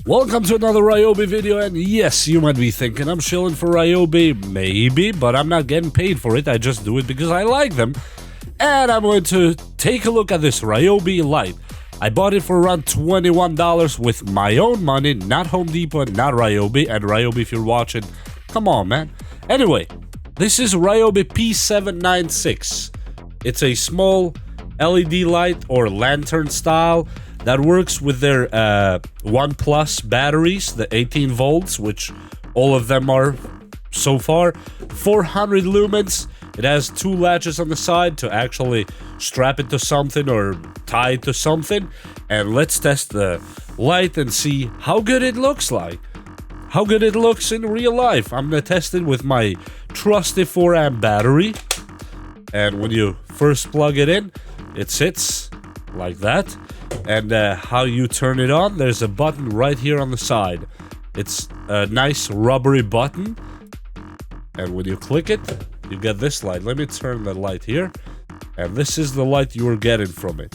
Welcome to another RYOBI video, and yes, you might be thinking I'm shilling for RYOBI, maybe, but I'm not getting paid for it. I just do it because I like them. And I'm going to take a look at this RYOBI light. I bought it for around $21 with my own money, not Home Depot, not RYOBI. And RYOBI, if you're watching, come on, man. Anyway, this is RYOBI P796. It's a small LED light or lantern style that works with their OnePlus batteries, the 18 volts, which all of them are so far. 400 lumens. It has two latches on the side to actually strap it to something or tie it to something. And let's test the light and see how good it looks like. How good it looks in real life. I'm gonna test it with my trusty 4-amp battery. And when you first plug it in, it sits like that. And how you turn it on, there's a button right here on the side. It's a nice rubbery button. And when you click it, you get this light. Let me turn the light here. And this is the light you are getting from it.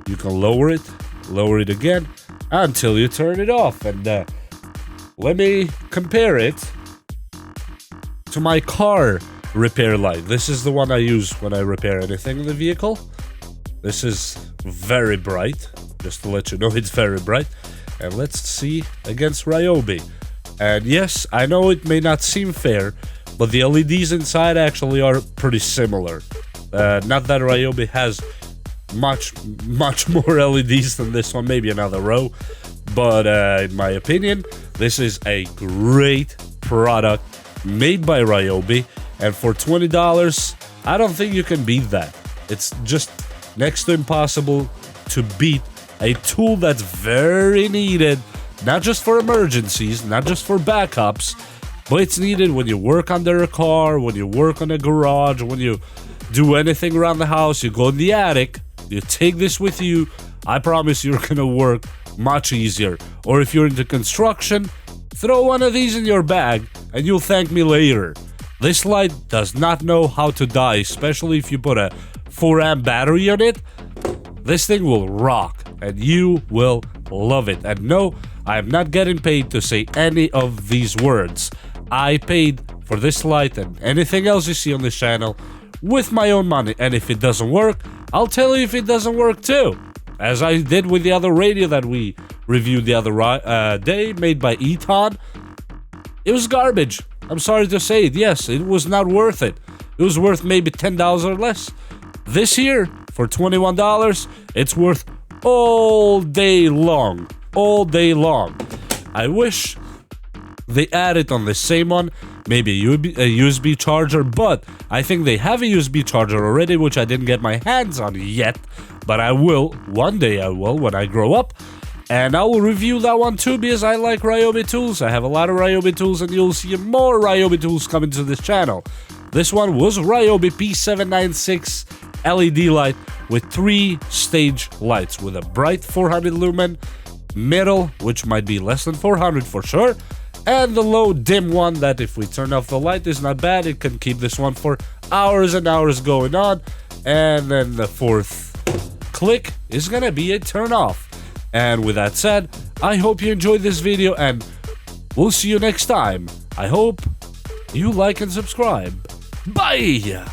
You can lower it again, until you turn it off. And let me compare it to my car repair light. This is the one I use when I repair anything in the vehicle. This is very bright, just to let you know it's very bright. And let's see against RYOBI. And yes, I know it may not seem fair, but the LEDs inside actually are pretty similar. Not that RYOBI has much more LEDs than this one, maybe another row. But in my opinion, this is a great product made by RYOBI. And for $20, I don't think you can beat that. It's just next to impossible to beat a tool that's very needed, not just for emergencies, not just for backups, but it's needed when you work under a car, when you work on a garage, when you do anything around the house, you go in the attic, you take this with you. I promise you're gonna work much easier. Or if you're into construction, throw one of these in your bag and you'll thank me later. This light does not know how to die, especially if you put a 4-amp battery on it. This thing will rock and you will love it. And no, I am not getting paid to say any of these words. I paid for this light and anything else you see on this channel with my own money. And if it doesn't work, I'll tell you if it doesn't work too. As I did with the other radio that we reviewed the other day, made by Eton. It was garbage. I'm sorry to say it. Yes, it was not worth it. It was worth maybe $10 or less. This here, for $21, it's worth all day long. All day long. I wish they added on the same one, maybe a USB charger, but I think they have a USB charger already, which I didn't get my hands on yet, but I will. One day I will, when I grow up. And I will review that one too, because I like RYOBI tools. I have a lot of RYOBI tools, and you'll see more RYOBI tools coming to this channel. This one was RYOBI P796 LED light with 3-stage lights, with a bright 400 lumen, middle, which might be less than 400 for sure, and the low dim one that if we turn off the light is not bad. It can keep this one for hours and hours going on. And then the fourth click is gonna be a turn off. And with that said, I hope you enjoyed this video and we'll see you next time. I hope you like and subscribe. Bye!